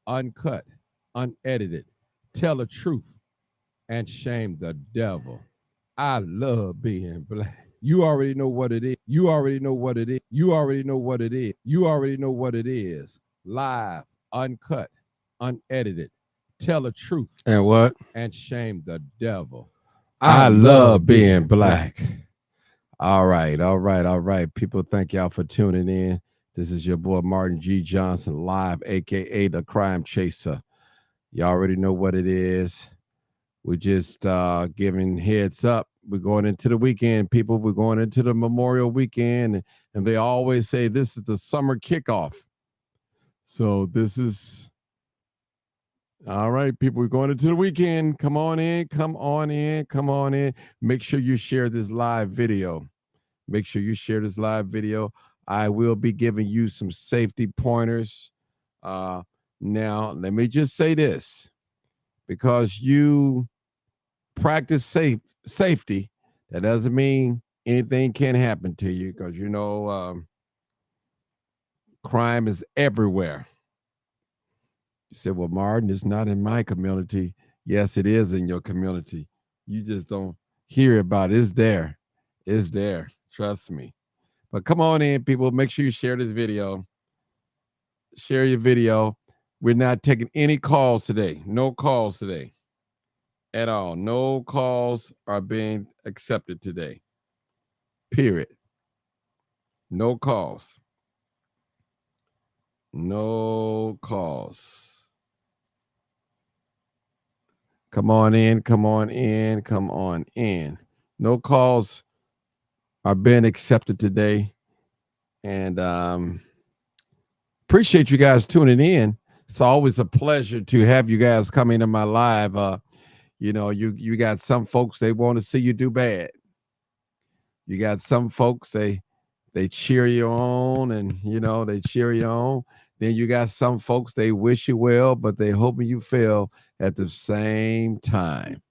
uncut, unedited, tell the truth, and shame the devil. I love being black. You already know what it is. You already know what it is. You already know what it is. You already know what it is. Live, uncut, unedited, tell the truth, And what? and shame the devil. I I love love being being black. black. All right, all right, all right. People, thank y'all for tuning in. This is your boy Martin G. Johnson live, aka the Crime Chaser. You already know what it is. We're just giving heads up. We're going into the weekend, people. We're going into the Memorial Weekend, and they always say this is the summer kickoff. So this is all right, people. We're going into the weekend. Come on in, come on in, come on in. Make sure you share this live video. Make sure you share this live video. I will be giving you some safety pointers. Uh, Now, let me just say this because you practice safety, that doesn't mean anything can happen to you because crime is everywhere. You said, well, Martin, it's not in my community. Yes, it is in your community. You just don't hear about it. It's there. It's there. Trust me. But come on in, people. Make sure you share this video. Share your video. We're not taking any calls today. No calls today at all. No calls are being accepted today. Period. No calls. No calls. Come on in. Come on in. Come on in. No calls are being accepted today. And appreciate you guys tuning in. It's always a pleasure to have you guys come into my live. You got some folks they want to see you do bad. You got some folks they cheer you on, and they cheer you on. Then you got some folks they wish you well, but they hoping you fail at the same time.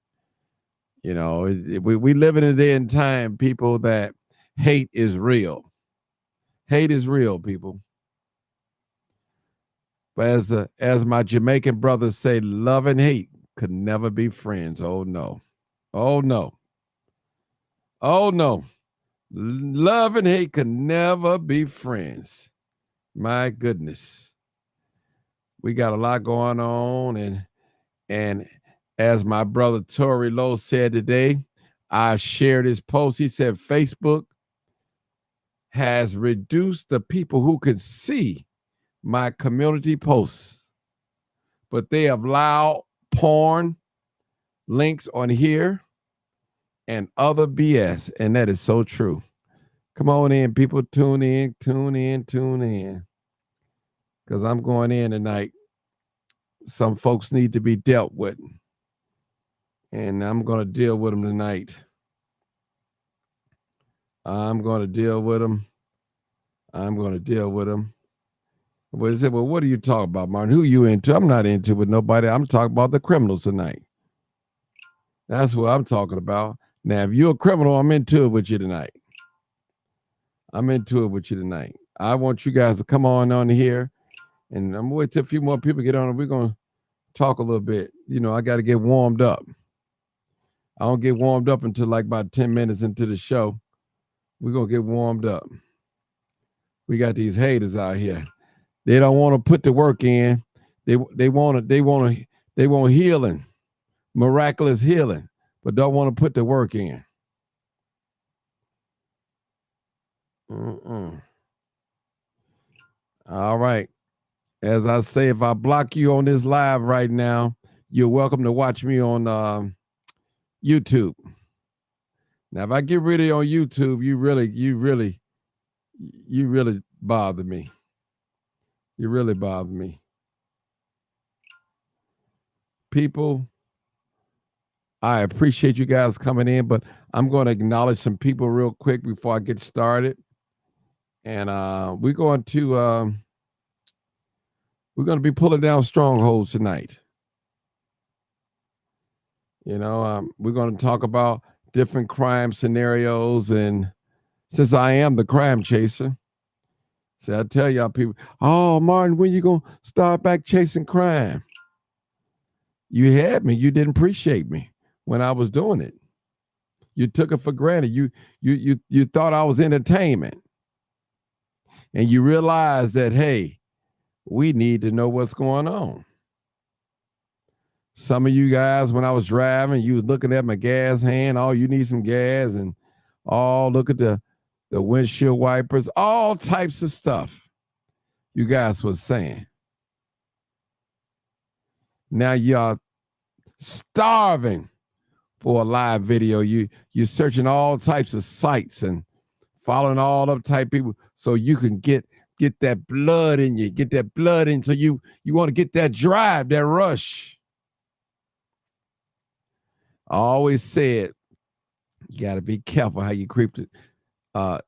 We live in a day and time, people, that hate is real. Hate is real, people. But as my Jamaican brothers say, love and hate could never be friends. Oh no. Oh no. Oh no. Love and hate could never be friends. My goodness. We got a lot going on, and as my brother Tori Lowe said today, I shared his post. He said Facebook has reduced the people who can see my community posts, but they have allowed porn links on here and other BS. And that is so true. Come on in, people. Tune in, tune in, tune in. Because I'm going in tonight. Some folks need to be dealt with. And I'm going to deal with them tonight. I'm going to deal with them. I'm going to deal with them. Well, they said, well, what are you talking about, Martin? Who are you into? I'm not into with nobody. I'm talking about the criminals tonight. That's what I'm talking about. Now, if you're a criminal, I'm into it with you tonight. I'm into it with you tonight. I want you guys to come on here, and I'm going to wait till a few more people get on, and we're going to talk a little bit. I got to get warmed up. I don't get warmed up until like about 10 minutes into the show. We're going to get warmed up. We got these haters out here. They don't want to put the work in. They want healing, miraculous healing, but don't want to put the work in. All right. As I say, if I block you on this live right now, you're welcome to watch me on YouTube. Now, if I get rid of you on YouTube, you really bother me. You really bother me. People, I appreciate you guys coming in, but I'm going to acknowledge some people real quick before I get started. And we're going to be pulling down strongholds tonight. We're going to talk about different crime scenarios, and since I am the crime chaser, See, I tell y'all people, oh, Martin, when you going to start back chasing crime? You had me. You didn't appreciate me when I was doing it. You took it for granted. You thought I was entertainment. And you realized that, hey, we need to know what's going on. Some of you guys, when I was driving, you was looking at my gas hand. Oh, you need some gas. And look at the windshield wipers. All types of stuff you guys was saying. Now y'all starving for a live video. You're searching all types of sites and following all up type people so you can get that blood in you. Get that blood in so you want to get that drive, that rush. I always said you got to be careful how you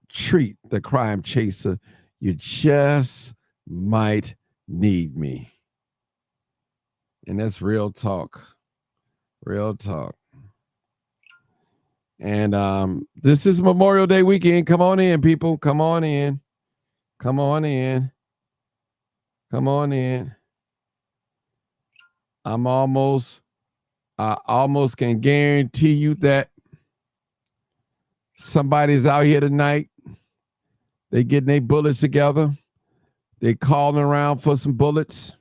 treat the crime chaser. You just might need me. And that's real talk. Real talk. And this is Memorial Day weekend. Come on in, people. Come on in. Come on in. Come on in. I almost can guarantee you that somebody's out here tonight. They getting their bullets together. They calling around for some bullets.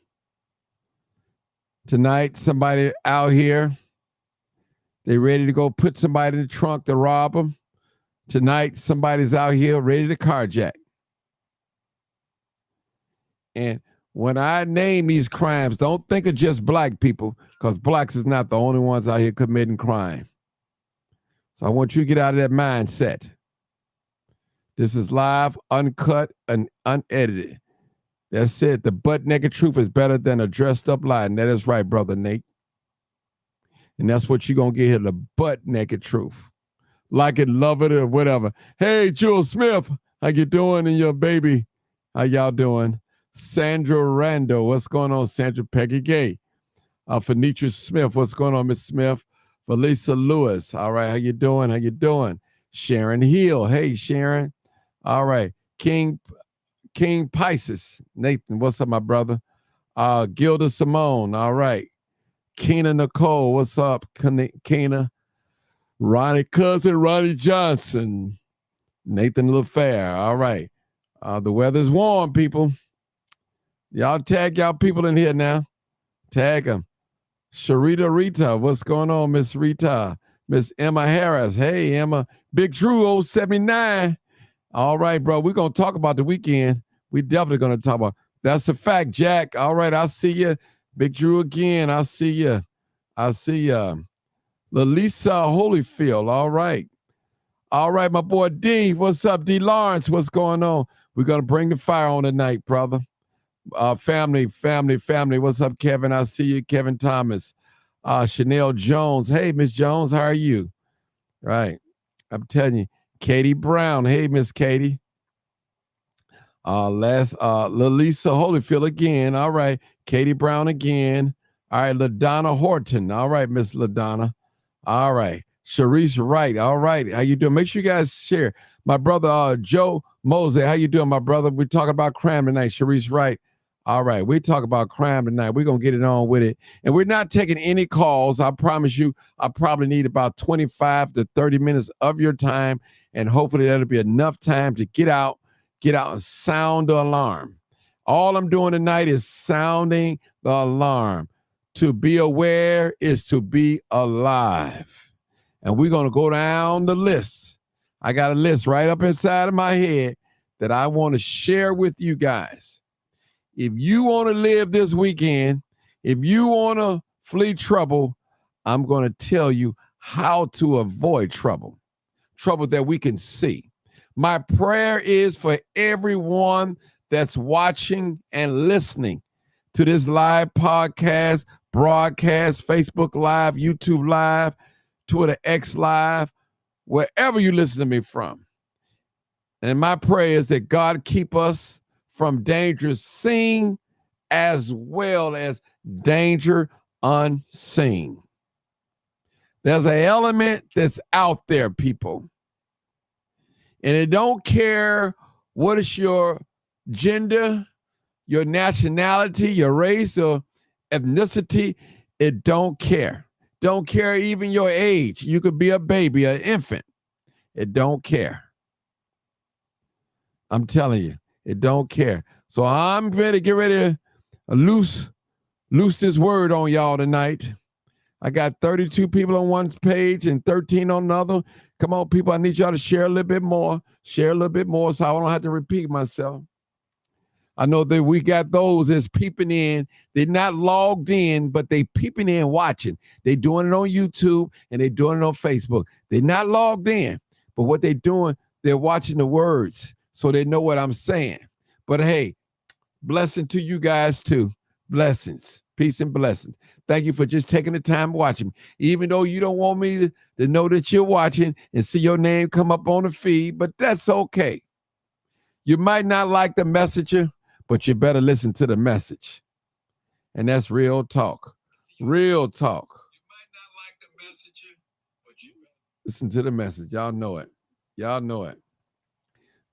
Tonight, somebody out here. They ready to go put somebody in the trunk to rob them. Tonight, somebody's out here ready to carjack. And when I name these crimes, don't think of just black people, because blacks is not the only ones out here committing crime. So I want you to get out of that mindset. This is live, uncut, and unedited. That's it. The butt-naked truth is better than a dressed-up lie. And that is right, Brother Nate. And that's what you're going to get here, the butt-naked truth. Like it, love it, or whatever. Hey, Jewel Smith, how you doing and your baby? How y'all doing? Sandra Rando, what's going on, Sandra? Peggy Gay. Phoenitra Smith, what's going on, Miss Smith? Felisa Lewis, all right, how you doing? How you doing? Sharon Hill, hey, Sharon. All right, King Pisces, Nathan, what's up, my brother? Gilda Simone, all right. Keena Nicole, what's up, Keena? Ronnie Cousin, Ronnie Johnson. Nathan LaFair, all right. The weather's warm, people. Y'all tag y'all people in here now. Tag them. Sharita Rita, what's going on, Miss Rita? Miss Emma Harris, hey, Emma. Big Drew 079. All right, bro, we're going to talk about the weekend. We definitely going to talk about. That's a fact, Jack. All right, I'll see you. Big Drew again. I'll see you. I'll see you. Lalisa Holyfield. All right. All right, my boy D. What's up, D. Lawrence? What's going on? We're going to bring the fire on tonight, brother. Family. What's up, Kevin? I see you, Kevin Thomas. Chanel Jones. Hey, Miss Jones, how are you? Right. I'm telling you. Katie Brown. Hey, Miss Katie. Lalisa Holyfield again. All right. Katie Brown again. All right. LaDonna Horton. All right, Miss LaDonna. All right. Sharice Wright. All right. How you doing? Make sure you guys share. My brother, Joe Mosey. How you doing, my brother? We talk about crime tonight. Sharice Wright. All right. We talk about crime tonight. We're going to get it on with it. And we're not taking any calls. I promise you, I probably need about 25 to 30 minutes of your time. And hopefully that'll be enough time to get out and sound the alarm. All I'm doing tonight is sounding the alarm. To be aware is to be alive. And we're going to go down the list. I got a list right up inside of my head that I want to share with you guys. If you want to live this weekend, if you want to flee trouble, I'm going to tell you how to avoid trouble that we can see. My prayer is for everyone that's watching and listening to this live podcast, broadcast, Facebook Live, YouTube Live, Twitter X Live, wherever you listen to me from. And my prayer is that God keep us from danger seen as well as danger unseen. There's an element that's out there, people. And it don't care what is your gender, your nationality, your race, or ethnicity. It don't care. Don't care even your age. You could be a baby, an infant. It don't care. I'm telling you, it don't care. So I'm ready to get ready to loose this word on y'all tonight. I got 32 people on one page and 13 on another. Come on, people, I need y'all to share a little bit more. Share a little bit more so I don't have to repeat myself. I know that we got those that's peeping in. They're not logged in, but they peeping in watching. They doing it on YouTube and they doing it on Facebook. They're not logged in, but what they doing, they're watching the words so they know what I'm saying. But hey, blessing to you guys too. Blessings. Peace and blessings. Thank you for just taking the time watching. Even though you don't want me to know that you're watching and see your name come up on the feed, but that's okay. You might not like the messenger, but you better listen to the message. And that's real talk. Real talk. You might not like the messenger, but you listen to the message. Y'all know it. Y'all know it.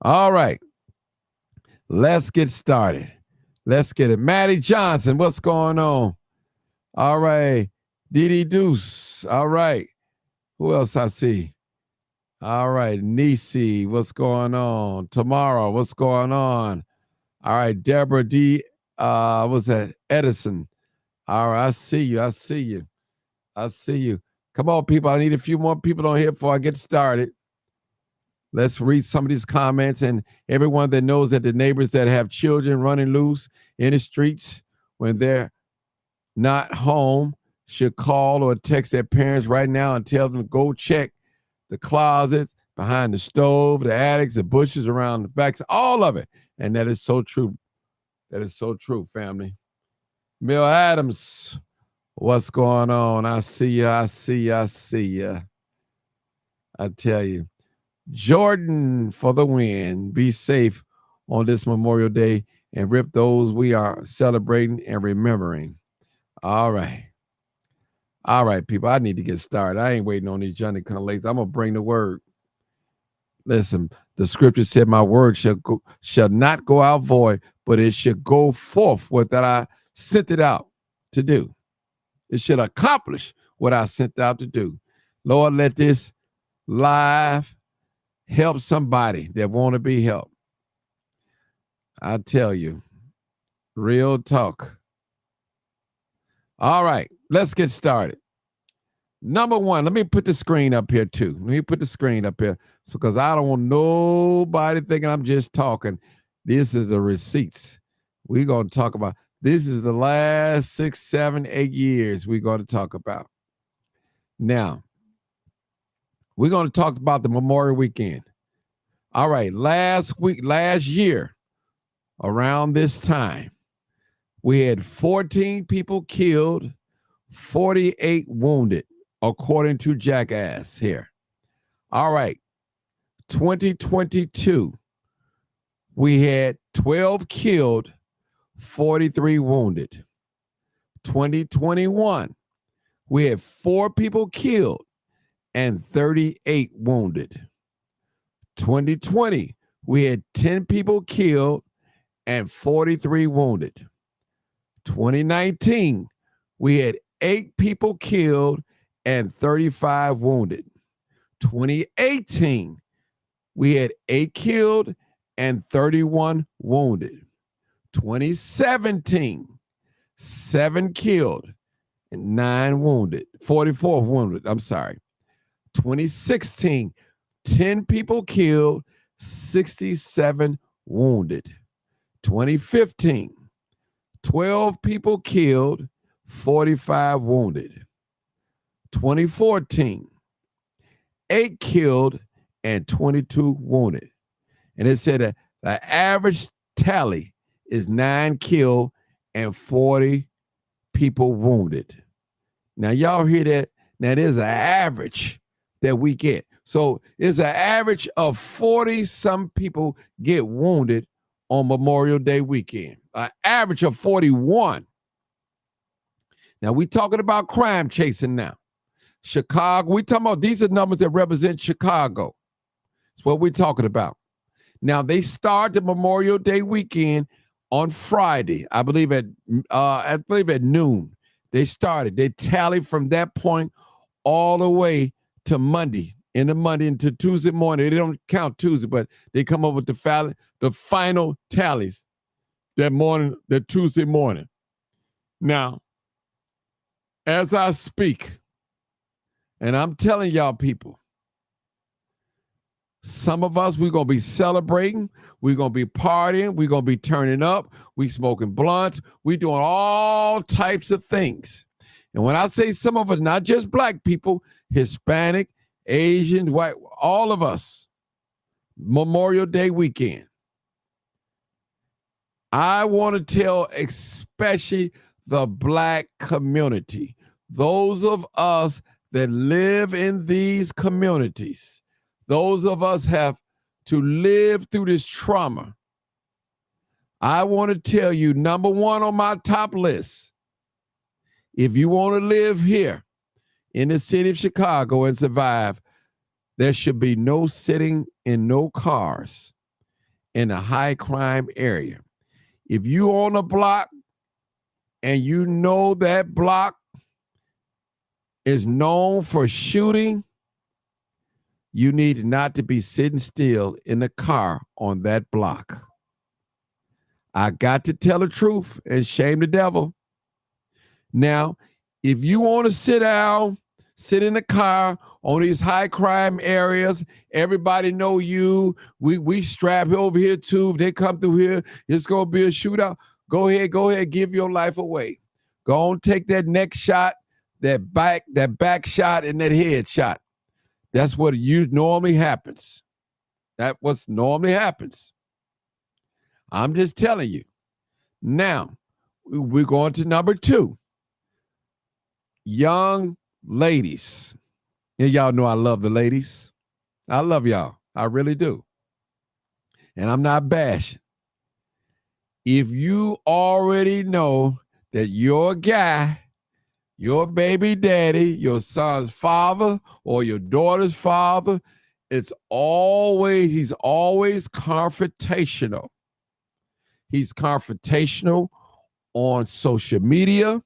All right. Let's get started. Let's get it. Maddie Johnson, what's going on? All right. Dee Deuce. All right. Who else I see? All right. Nisi, what's going on? Tomorrow, what's going on? All right. Deborah D. What's that? Edison. All right. I see you. I see you. I see you. Come on, people. I need a few more people on here before I get started. Let's read some of these comments, and everyone that knows that the neighbors that have children running loose in the streets when they're not home should call or text their parents right now and tell them to go check the closets, behind the stove, the attics, the bushes around the backs, all of it. And that is so true. That is so true, family. Bill Adams, what's going on? I see you. I see you. I see you. I tell you. Jordan for the win. Be safe on this Memorial Day and rip those we are celebrating and remembering. All right. All right, people. I need to get started. I ain't waiting on these Johnny come late. I'm going to bring the word. Listen, the scripture said my word shall not go out void, but it should go forth what that I sent it out to do. It should accomplish what I sent out to do. Lord, let this live help somebody that want to be helped. I tell you, real talk. All right, let's get started. Number one, let me put the screen up here too. Let me put the screen up here because I don't want nobody thinking I'm just talking. This is the receipts. We're going to talk about. This is the last 6, 7, 8 years we're going to talk about. Now, we're going to talk about the Memorial Weekend. All right, last year, around this time, we had 14 people killed, 48 wounded, according to Jackass here. All right, 2022, we had 12 killed, 43 wounded. 2021, we had 4 people killed and 38 wounded. 2020, we had 10 people killed and 43 wounded. 2019, we had 8 people killed and 35 wounded. 2018, we had 8 killed and 31 wounded. 2017, 7 killed and 9 wounded. 44 wounded, I'm sorry. 2016, 10 people killed, 67 wounded. 2015, 12 people killed, 45 wounded. 2014, 8 killed and 22 wounded. And it said that the average tally is 9 killed and 40 people wounded. Now, y'all hear that? Now, there's an average that we get. So it's an average of 40-some people get wounded on Memorial Day weekend. An average of 41. Now, we talking about crime chasing now. Chicago, we talking about, these are numbers that represent Chicago. That's what we're talking about. Now, they start the Memorial Day weekend on Friday, I believe at noon. They started. They tallied from that point all the way to Monday, into Tuesday morning. They don't count Tuesday, but they come up with the final tallies that Tuesday morning. Now, as I speak, and I'm telling y'all people, some of us, we're going to be celebrating. We're going to be partying. We're going to be turning up. We smoking blunts. We doing all types of things. And when I say some of us, not just black people, Hispanic, Asian, white, all of us, Memorial Day weekend. I want to tell especially the black community, those of us that live in these communities, those of us have to live through this trauma. I want to tell you, number one on my top list, if you want to live here in the city of Chicago and survive, there should be no sitting in no cars in a high crime area. If you on a block and you know that block is known for shooting, you need not to be sitting still in a car on that block. I got to tell the truth and shame the devil. Now, if you want to sit in a car on these high crime areas, everybody know you. We strap over here too. If they come through here, it's going to be a shootout. Go ahead, give your life away. Go on, take that neck shot, that back shot, and that head shot. That's what normally happens. That's what normally happens. I'm just telling you. Now, we're going to number 2. Young ladies. And y'all know I love the ladies. I love y'all. I really do. And I'm not bashing. If you already know that your guy, your baby daddy, your son's father, or your daughter's father, he's always confrontational. He's confrontational on social media.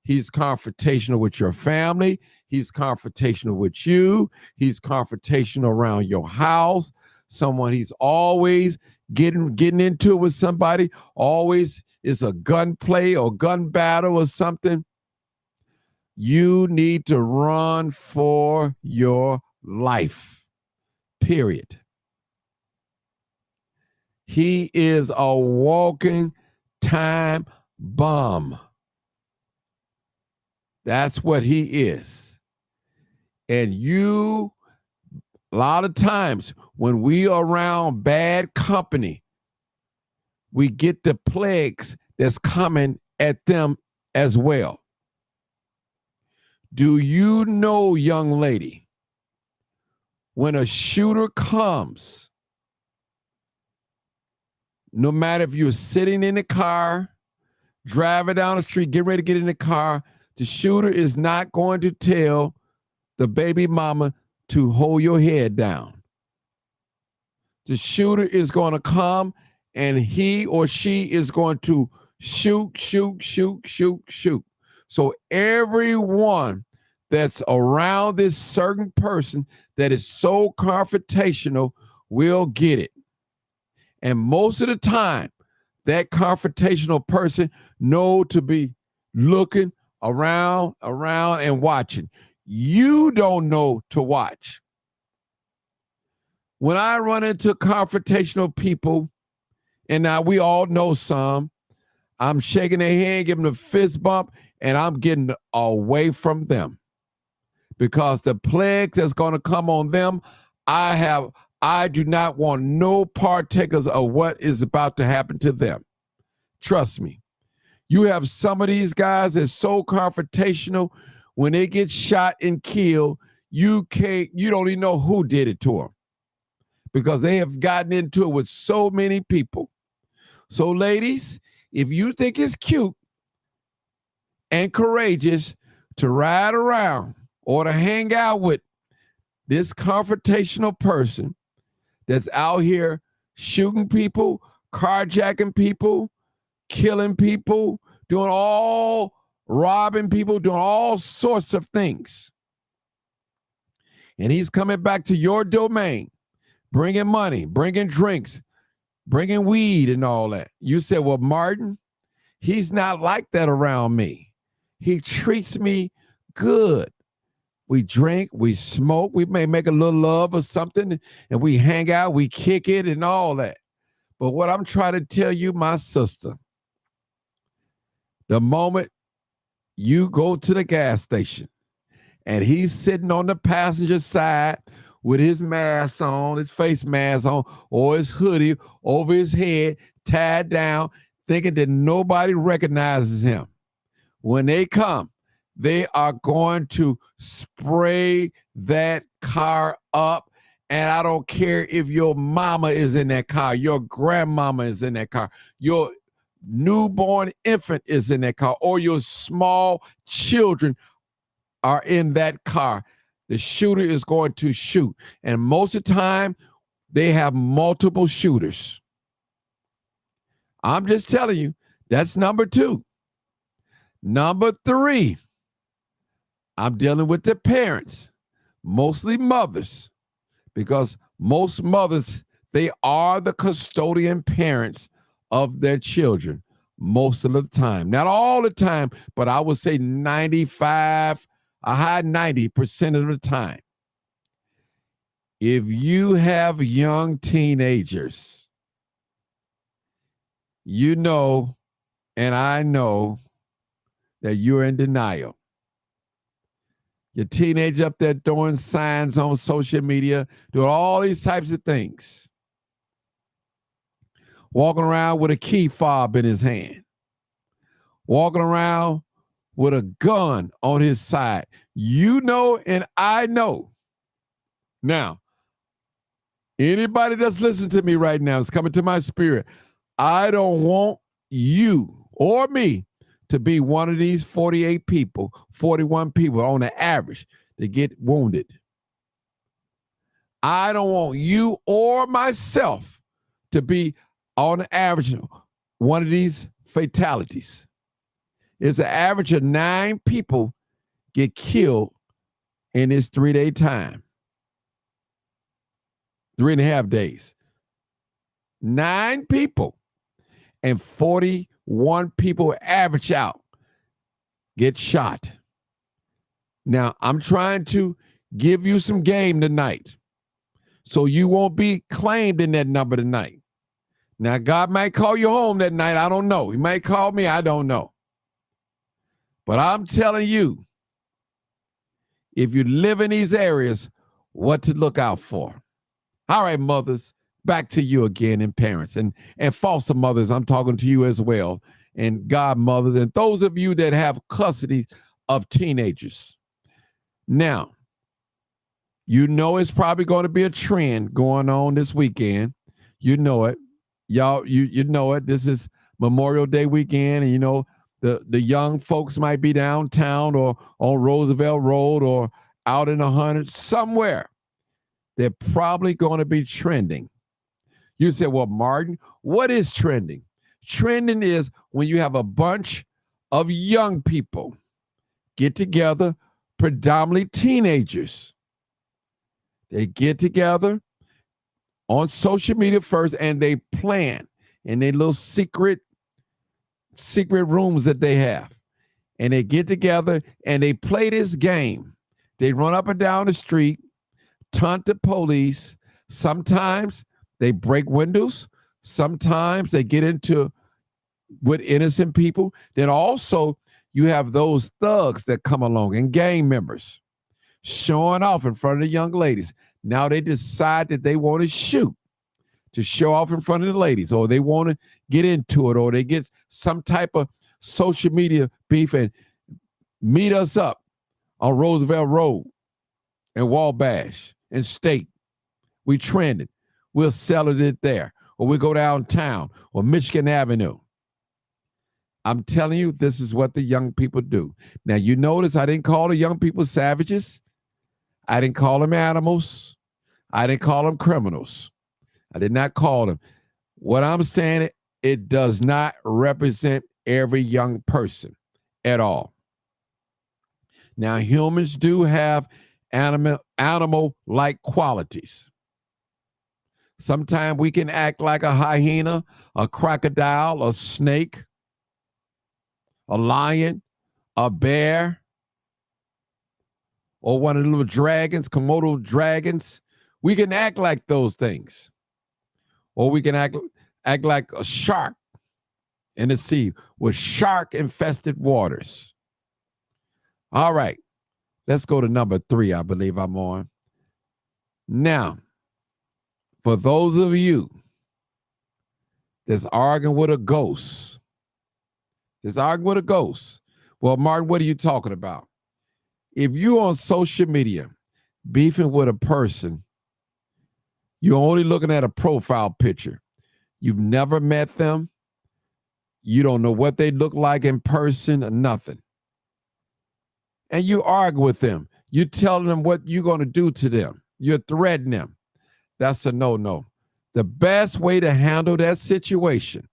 He's confrontational with your family. He's confrontational with you. He's confrontational around your house. He's always getting into it with somebody. Always is a gunplay or gun battle or something. You need to run for your life, period. He is a walking time bomb. That's what he is. And a lot of times when we are around bad company, we get the plagues that's coming at them as well. Do you know, young lady, when a shooter comes, no matter if you're sitting in the car, driving down the street, get ready to get in the car, the shooter is not going to tell the baby mama to hold your head down. The shooter is going to come and he or she is going to shoot. So everyone that's around this certain person that is so confrontational will get it. And most of the time, that confrontational person know to be looking around and watching. You don't know to watch. When I run into confrontational people, and now we all know some, I'm shaking their hand, giving them a fist bump, and I'm getting away from them. Because the plague that's going to come on them, I do not want no partakers of what is about to happen to them. Trust me. You have some of these guys that's so confrontational, when they get shot and killed, you don't even know who did it to them. Because they have gotten into it with so many people. So ladies, if you think it's cute and courageous to ride around or to hang out with this confrontational person that's out here shooting people, carjacking people, killing people, robbing people, doing all sorts of things. And he's coming back to your domain, bringing money, bringing drinks, bringing weed and all that. You said, well, Martin, he's not like that around me. He treats me good. We drink, we smoke, we may make a little love or something, and we hang out, we kick it and all that. But what I'm trying to tell you, my sister, the moment you go to the gas station and he's sitting on the passenger side with his mask on, his face mask on, or his hoodie over his head, tied down, thinking that nobody recognizes him. When they come, they are going to spray that car up. And I don't care if your mama is in that car, your grandmama is in that car, your newborn infant is in that car, or your small children are in that car. The shooter is going to shoot. And most of the time, they have multiple shooters. I'm just telling you, that's number 2. Number 3, I'm dealing with the parents, mostly mothers, because most mothers, they are the custodian parents of their children most of the time. Not all the time, but I would say 95, a high 90% of the time. If you have young teenagers, you know, and I know that you're in denial. Your teenager up there throwing signs on social media, doing all these types of things. Walking around with a key fob in his hand. Walking around with a gun on his side. You know and I know. Now, anybody that's listening to me right now is coming to my spirit. I don't want you or me to be one of these 48 people, 41 people on the average that get wounded. I don't want you or myself to be on the average one of these fatalities. It's an average of 9 people get killed in this 3-day time. 3.5 days. 9 people and 41 people average out get shot. Now, I'm trying to give you some game tonight so you won't be claimed in that number tonight. Now, God might call you home that night. I don't know. He might call me. I don't know. But I'm telling you, if you live in these areas, what to look out for. All right, mothers, back to you again, and parents and foster mothers. I'm talking to you as well, and godmothers, and those of you that have custody of teenagers. Now, you know it's probably going to be a trend going on this weekend. You know it. Y'all, you know it. This is Memorial Day weekend, and you know the young folks might be downtown or on Roosevelt Road or out in the hundreds somewhere. They're probably going to be trending. You say, well, Martin, what is trending? Trending is when you have a bunch of young people get together, predominantly teenagers. They get together on social media first, and they plan in their little secret rooms that they have. And they get together and they play this game. They run up and down the street, taunt the police. Sometimes they break windows. Sometimes they get into with innocent people. Then also you have those thugs that come along and gang members showing off in front of the young ladies. Now they decide that they want to shoot to show off in front of the ladies, or they want to get into it, or they get some type of social media beef and meet us up on Roosevelt Road and Wabash and State. We trending. We'll sell it there, or we go downtown or Michigan Avenue. I'm telling you, this is what the young people do. Now, you notice I didn't call the young people savages. I didn't call them animals. I didn't call them criminals. I did not call them. What I'm saying, it does not represent every young person at all. Now, humans do have animal-like qualities. Sometimes we can act like a hyena, a crocodile, a snake, a lion, a bear, or one of the little dragons, Komodo dragons. We can act like those things. Or we can act like a shark in the sea with shark-infested waters. All right, let's go to number 3, I believe I'm on. Now, for those of you that's arguing with a ghost, well, Martin, what are you talking about? If you're on social media beefing with a person, you're only looking at a profile picture. You've never met them. You don't know what they look like in person or nothing. And you argue with them. You're telling them what you're going to do to them. You're threatening them. That's a no-no. The best way to handle that situation,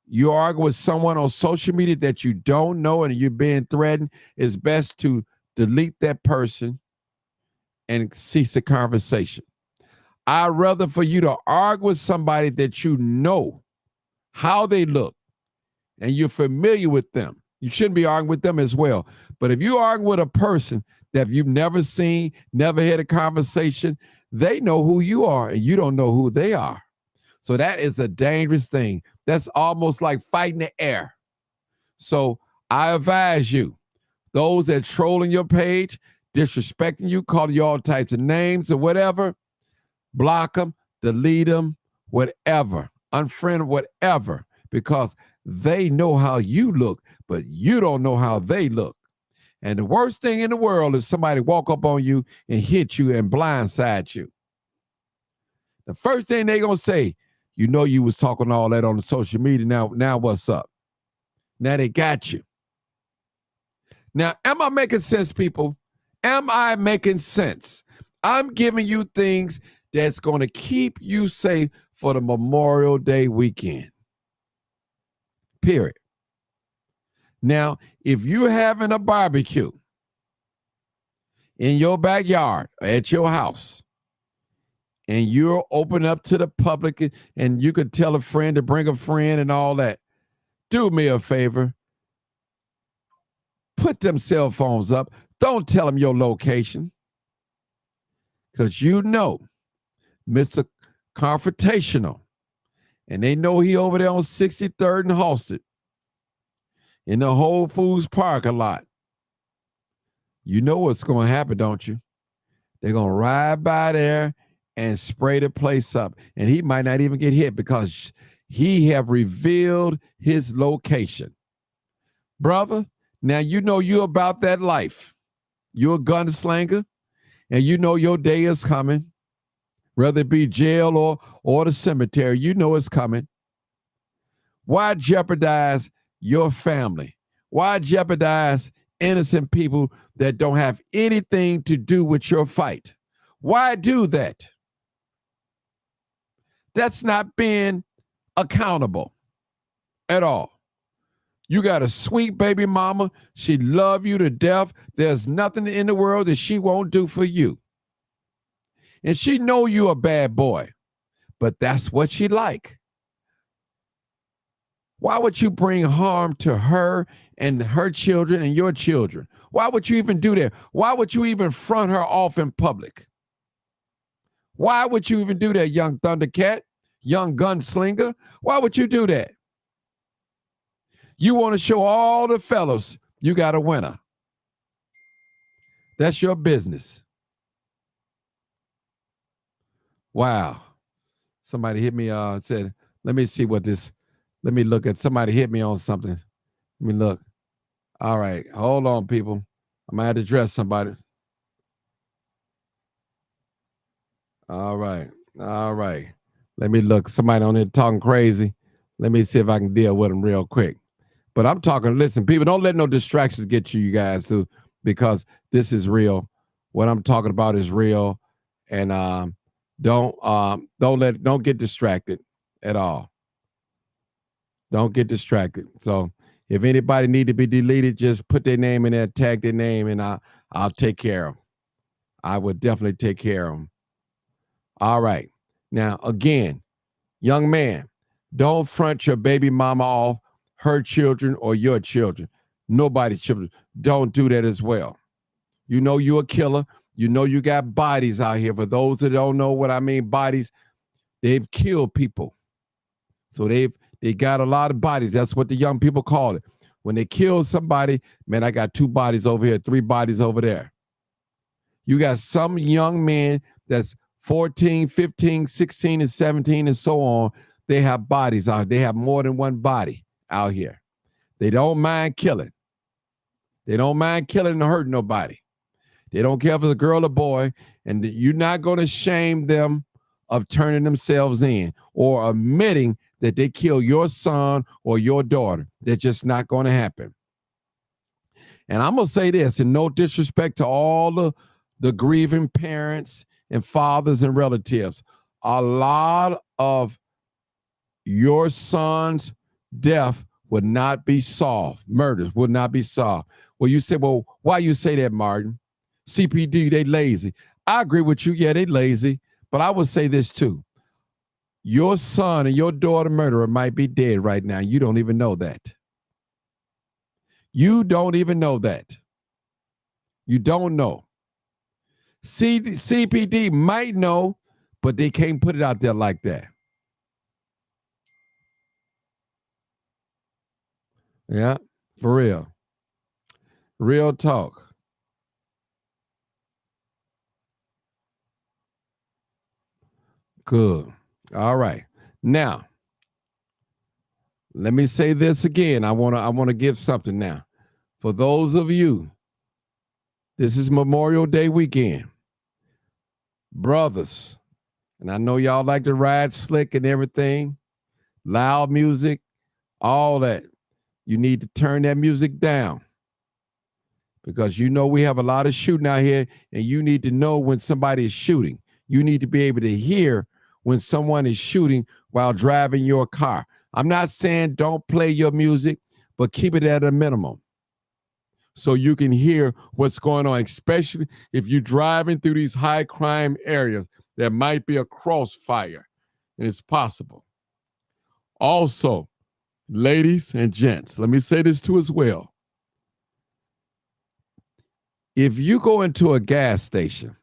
you argue with someone on social media that you don't know and you're being threatened, is best to delete that person and cease the conversation. I'd rather for you to argue with somebody that you know how they look and you're familiar with them. You shouldn't be arguing with them as well. But if you argue with a person that you've never seen, never had a conversation, they know who you are and you don't know who they are. So that is a dangerous thing. That's almost like fighting the air. So I advise you, those that trolling your page, disrespecting you, calling you all types of names or whatever, block them, delete them, whatever, unfriend, whatever, because they know how you look, but you don't know how they look. And the worst thing in the world is somebody walk up on you and hit you and blindside you. The first thing they gonna say, you know you was talking all that on the social media, now what's up? Now they got you. Now, am I making sense, people? Am I making sense? I'm giving you things that's going to keep you safe for the Memorial Day weekend. Period. Now, if you're having a barbecue in your backyard or at your house, and you're open up to the public and you could tell a friend to bring a friend and all that, do me a favor. Put them cell phones up. Don't tell them your location. Because you know Mr. Confrontational, and they know he over there on 63rd and Halsted in the Whole Foods parking lot. You know what's going to happen, don't you? They're going to ride by there and spray the place up. And he might not even get hit because he have revealed his location. Brother, now you know you're about that life. You're a gunslinger, and you know your day is coming. Whether it be jail or the cemetery, you know it's coming. Why jeopardize your family? Why jeopardize innocent people that don't have anything to do with your fight? Why do that? That's not being accountable at all. You got a sweet baby mama. She love you to death. There's nothing in the world that she won't do for you. And she know you a bad boy, but that's what she like. Why would you bring harm to her and her children and your children? Why would you even do that? Why would you even front her off in public? Why would you even do that, young Thundercat, young gunslinger? Why would you do that? You want to show all the fellows you got a winner. That's your business. Wow. Somebody hit me, said, let me see what this, let me look at, somebody hit me on something. Let me look. All right. Hold on, people. I might have to address somebody. All right. All right. Let me look. Somebody on there talking crazy. Let me see if I can deal with them real quick. But I'm talking, listen, people, don't let no distractions get you guys too, because this is real. What I'm talking about is real. And Don't get distracted at all. Don't get distracted. So if anybody need to be deleted, just put their name in there, tag their name, and I'll take care of them. I would definitely take care of them. All right. Now again, young man, don't front your baby mama off, her children or your children, nobody's children. Don't do that as well. You know you're a killer. You know you got bodies out here. For those that don't know what I mean, bodies, they've killed people. So they got a lot of bodies. That's what the young people call it. When they kill somebody, man, I got 2 bodies over here, 3 bodies over there. You got some young men that's 14, 15, 16, and 17, and so on. They have bodies out. They have more than one body out here. They don't mind killing. They don't mind killing and hurting nobody. They don't care if it's a girl or boy, and you're not going to shame them of turning themselves in or admitting that they kill your son or your daughter. That's just not going to happen. And I'm going to say this, and no disrespect to all the grieving parents and fathers and relatives. A lot of your son's death would not be solved. Murders would not be solved. Well, you say, well, why you say that, Martin? CPD, they lazy. I agree with you. Yeah, they lazy. But I would say this too. Your son and your daughter murderer might be dead right now. You don't even know that. You don't even know that. You don't know. CPD might know, but they can't put it out there like that. Yeah, for real. Real talk. Good. All right. Now, let me say this again. I want to give something now. For those of you, this is Memorial Day weekend. Brothers, and I know y'all like to ride slick and everything, loud music, all that. You need to turn that music down because you know we have a lot of shooting out here, and you need to know when somebody is shooting. You need to be able to hear when someone is shooting while driving your car. I'm not saying don't play your music, but keep it at a minimum so you can hear what's going on, especially if you're driving through these high crime areas. There might be a crossfire, and it's possible. Also, ladies and gents, let me say this too as well. If you go into a gas station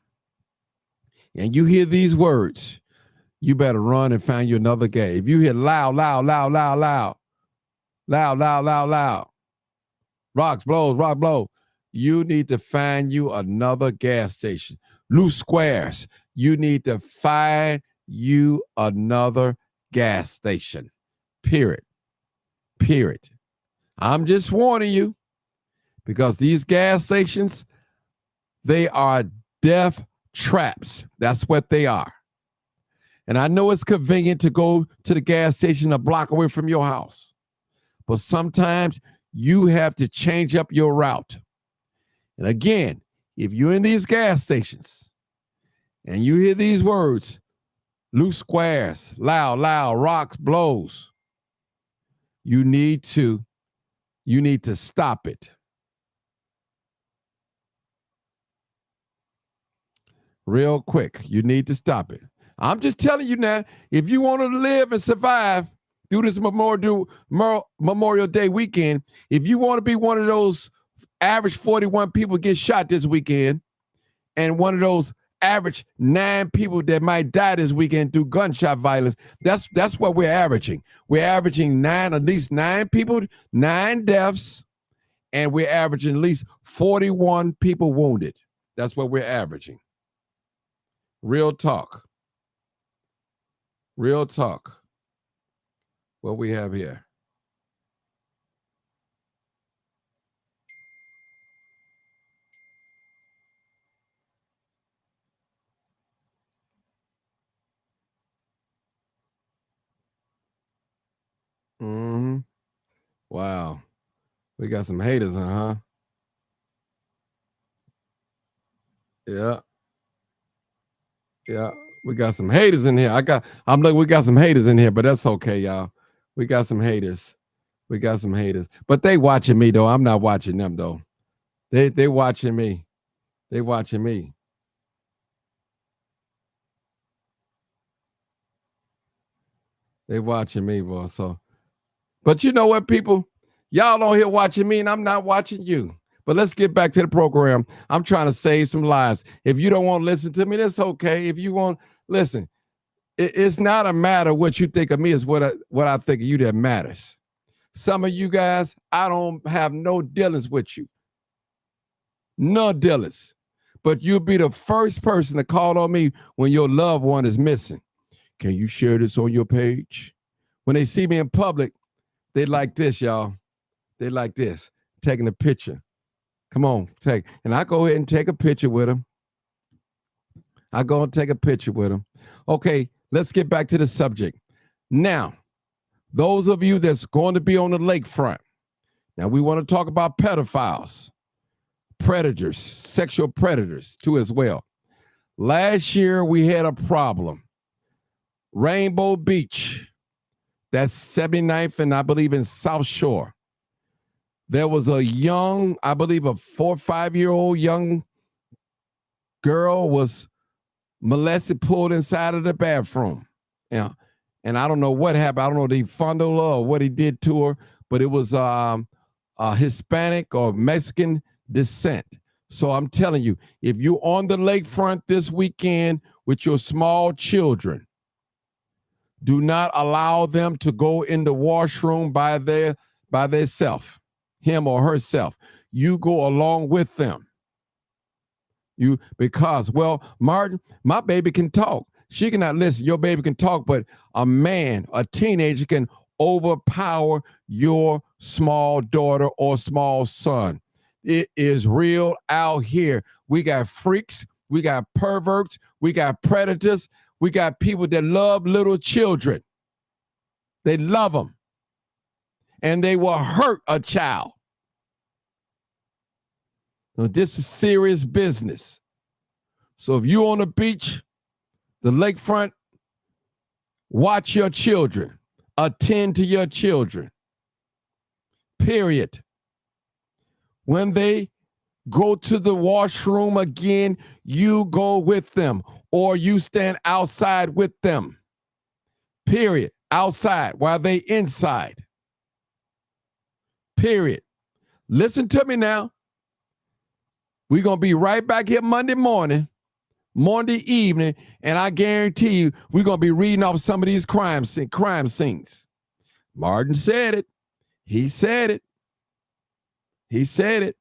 and you hear these words, you better run and find you another gas. If you hear loud, loud, loud, loud, loud, loud, loud, loud, loud, rocks, blows, rock, blow, you need to find you another gas station. Loose squares, you need to find you another gas station. Period. Period. I'm just warning you because these gas stations, they are death traps. That's what they are. And I know it's convenient to go to the gas station a block away from your house, but sometimes you have to change up your route. And again, if you're in these gas stations and you hear these words, loose squares, loud, loud, rocks, blows, you need to stop it. Real quick, you need to stop it. I'm just telling you now, if you want to live and survive through this Memorial Day weekend, if you want to be one of those average 41 people get shot this weekend and one of those average 9 people that might die this weekend through gunshot violence, that's what we're averaging. We're averaging at least 9 people, 9 deaths, and we're averaging at least 41 people wounded. That's what we're averaging. Real talk. Real talk. What we have here. Mm-hmm. Wow. We got some haters, huh? Yeah. Yeah. We got some haters in here. I'm like, we got some haters in here, but that's okay, y'all. We got some haters. We got some haters. But they watching me though. I'm not watching them though. They watching me. They watching me. They watching me, boy. So, but you know what, people? Y'all on here watching me, and I'm not watching you. But let's get back to the program. I'm trying to save some lives. If you don't want to listen to me, that's okay. If you want, listen. It's not a matter what you think of me. It's what I think of you that matters. Some of you guys, I don't have no dealings with you. No dealings. But you'll be the first person to call on me when your loved one is missing. Can you share this on your page? When they see me in public, they like this, y'all. They like this, taking a picture. Come on, take. And I go ahead and take a picture with them. I go and take a picture with them. Okay, let's get back to the subject. Now, those of you that's going to be on the lakefront, now we want to talk about pedophiles, predators, sexual predators too as well. Last year, we had a problem. Rainbow Beach, that's 79th and I believe in South Shore. There was a young, I believe a 4 or 5-year-old young girl was molested, pulled inside of the bathroom. Yeah. And I don't know what happened. I don't know if he fondled her or what he did to her, but it was Hispanic or Mexican descent. So I'm telling you, if you're on the lakefront this weekend with your small children, do not allow them to go in the washroom by themselves, him or herself. You go along with them. Because, well, Martin, my baby can talk. She cannot listen. Your baby can talk, but a man, a teenager can overpower your small daughter or small son. It is real out here. We got freaks. We got perverts. We got predators. We got people that love little children. They love them. And they will hurt a child. Now, this is serious business. So if you're on the beach, the lakefront, watch your children. Attend to your children. Period. When they go to the washroom again, you go with them or you stand outside with them. Period. Outside while they inside. Period. Listen to me now. We're going to be right back here Monday evening, and I guarantee you we're going to be reading off some of these crime scenes. Martin said it. He said it. He said it.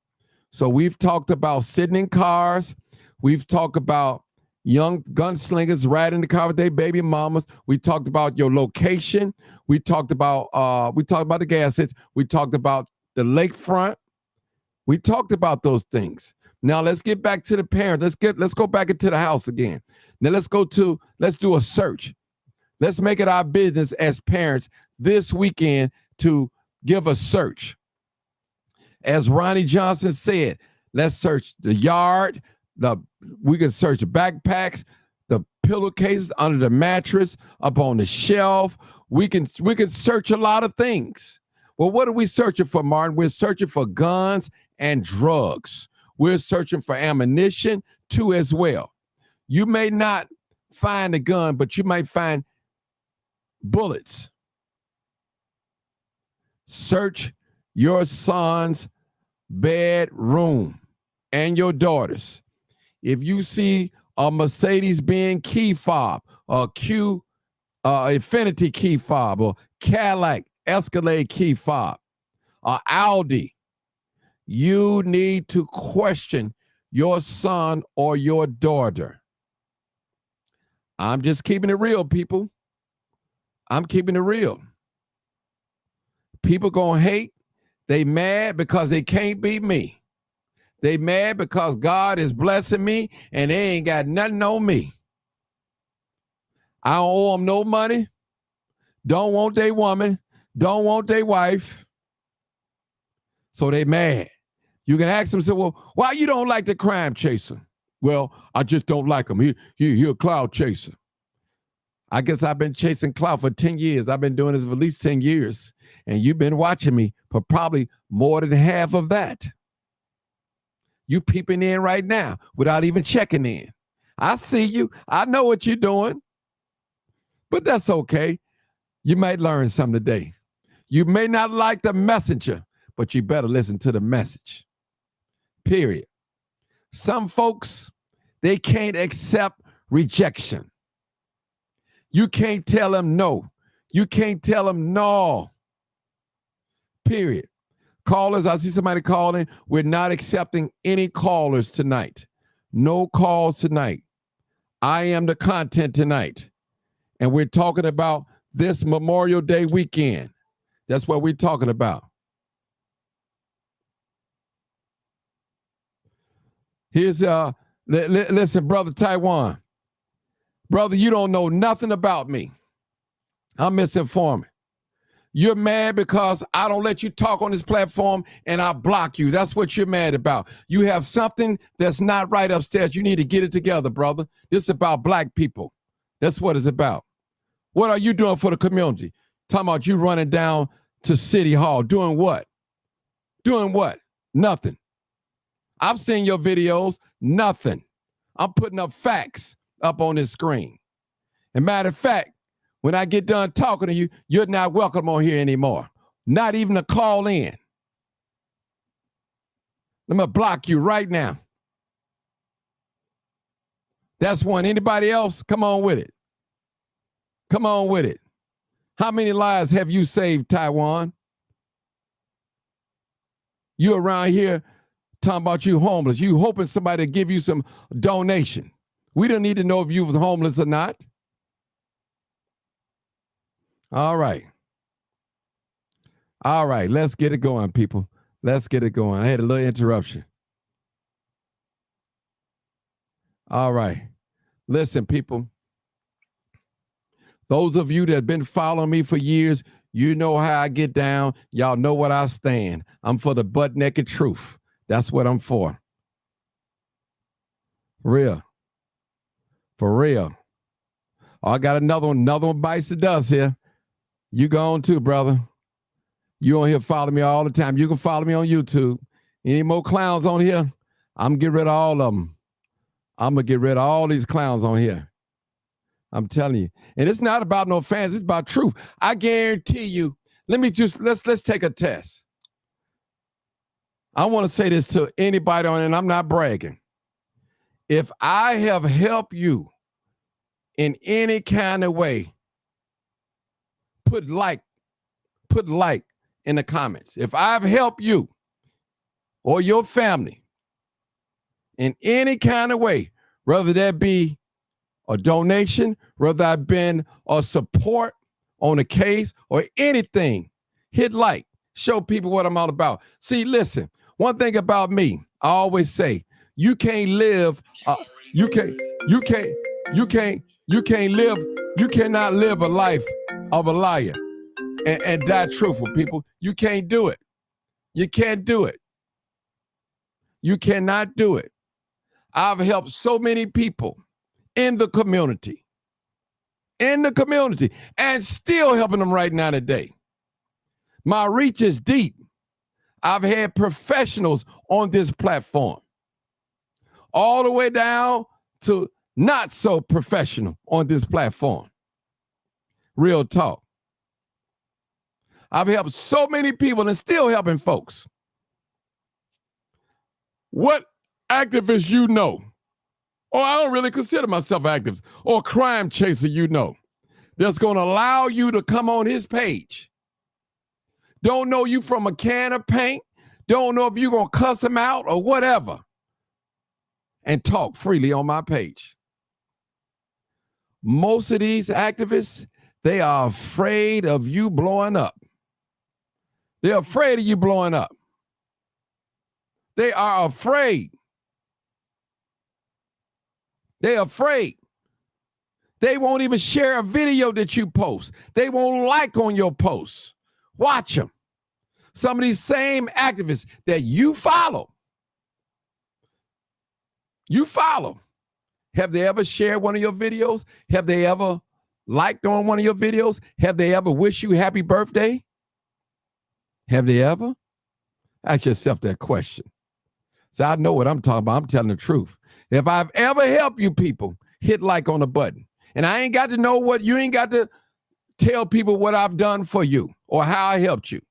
So we've talked about sitting in cars. We've talked about young gunslingers riding the car with their baby mamas. We talked about your location. We talked about the gas station. We talked about the lakefront. We talked about those things. Now let's get back to the parents. Let's go back into the house again. Now let's do a search. Let's make it our business as parents this weekend to give a search. As Ronnie Johnson said, let's search the yard. We can search the backpacks, the pillowcases under the mattress, up on the shelf. We can search a lot of things. Well, what are we searching for, Martin? We're searching for guns and drugs. We're searching for ammunition too as well. You may not find a gun, but you might find bullets. Search your son's bedroom and your daughter's. If you see a Mercedes-Benz key fob, a Infiniti key fob, or Cadillac Escalade key fob, or Audi, you need to question your son or your daughter. I'm just keeping it real, people. I'm keeping it real. People gonna hate. They mad because they can't beat me. They mad because God is blessing me and they ain't got nothing on me. I don't owe them no money. Don't want their woman. Don't want their wife. So they mad. You can ask them, say, well, why you don't like the crime chaser? Well, I just don't like him. He a cloud chaser. I guess I've been chasing clout for 10 years. I've been doing this for at least 10 years. And you've been watching me for probably more than half of that. You peeping in right now without even checking in. I see you. I know what you're doing. But that's okay. You might learn something today. You may not like the messenger, but you better listen to the message. Period. Some folks, they can't accept rejection. You can't tell them no. You can't tell them no. Period. Callers, I see somebody calling. We're not accepting any callers tonight. No calls tonight. I am the content tonight. And we're talking about this Memorial Day weekend. That's what we're talking about. Here's, listen, Brother Taiwan. Brother, you don't know nothing about me. I'm misinforming. You're mad because I don't let you talk on this platform and I block you. That's what you're mad about. You have something that's not right upstairs. You need to get it together, brother. This is about black people. That's what it's about. What are you doing for the community? Talking about you running down to City Hall. Doing what? Doing what? Nothing. I've seen your videos. Nothing. I'm putting up facts up on this screen. And matter of fact, when I get done talking to you, you're not welcome on here anymore. Not even a call in. I'm going to block you right now. That's one. Anybody else? Come on with it. Come on with it. How many lives have you saved, Taiwan? You around here talking about you homeless. You hoping somebody to give you some donation. We don't need to know if you was homeless or not. All right. All right. Let's get it going, people. Let's get it going. I had a little interruption. All right. Listen, people. Those of you that have been following me for years, you know how I get down. Y'all know what I stand. I'm for the butt naked truth. That's what I'm for. Real. For real. Oh, I got another one bites the dust here. You go on too, brother. You on here follow me all the time. You can follow me on YouTube. Any more clowns on here? I'm going to get rid of all of them. I'm going to get rid of all these clowns on here. I'm telling you. And it's not about no fans. It's about truth. I guarantee you. Let's take a test. I want to say this to anybody on it, and I'm not bragging. If I have helped you in any kind of way, put like in the comments. If I've helped you or your family in any kind of way, whether that be a donation, whether I've been a support on a case or anything, hit like, show people what I'm all about. See, listen, one thing about me, I always say, you cannot live a life of a liar and die truthful, people. You can't do it. You can't do it. You cannot do it. I've helped so many people in the community, and still helping them right now today. My reach is deep. I've had professionals on this platform, all the way down to not so professional on this platform. Real talk. I've helped so many people and still helping folks. What activists you know, or I don't really consider myself activist, or crime chaser you know, that's going to allow you to come on his page. Don't know you from a can of paint. Don't know if you're going to cuss him out or whatever. And talk freely on my page. Most of these activists, they are afraid of you blowing up. They're afraid of you blowing up. They are afraid. They're afraid. They won't even share a video that you post. They won't like on your posts. Watch them. Some of these same activists that you follow. Have they ever shared one of your videos? Have they ever liked on one of your videos? Have they ever wished you happy birthday? Have they ever? Ask yourself that question. So I know what I'm talking about. I'm telling the truth. If I've ever helped you people, hit like on the button. And I ain't got to know what, you ain't got to tell people what I've done for you or how I helped you.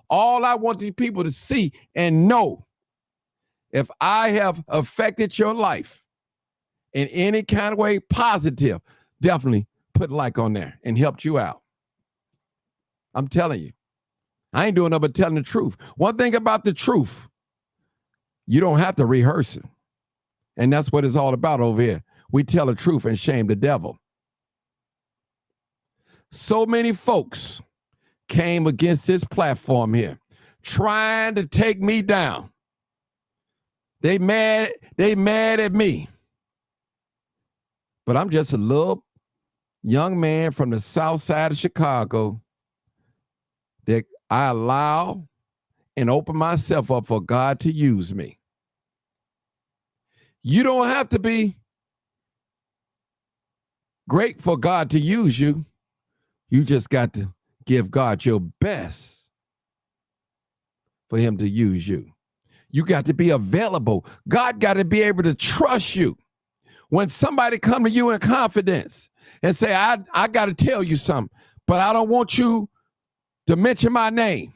All I want these people to see and know, if I have affected your life in any kind of way positive, definitely put like on there and helped you out. I'm telling you, I ain't doing nothing but telling the truth. One thing about the truth, you don't have to rehearse it. And that's what it's all about over here. We tell the truth and shame the devil. So many folks came against this platform here, trying to take me down. They mad at me. But I'm just a little young man from the south side of Chicago that I allow and open myself up for God to use me. You don't have to be great for God to use you. You just got to give God your best for him to use you. You got to be available. God got to be able to trust you. When somebody come to you in confidence and say, I got to tell you something, but I don't want you to mention my name.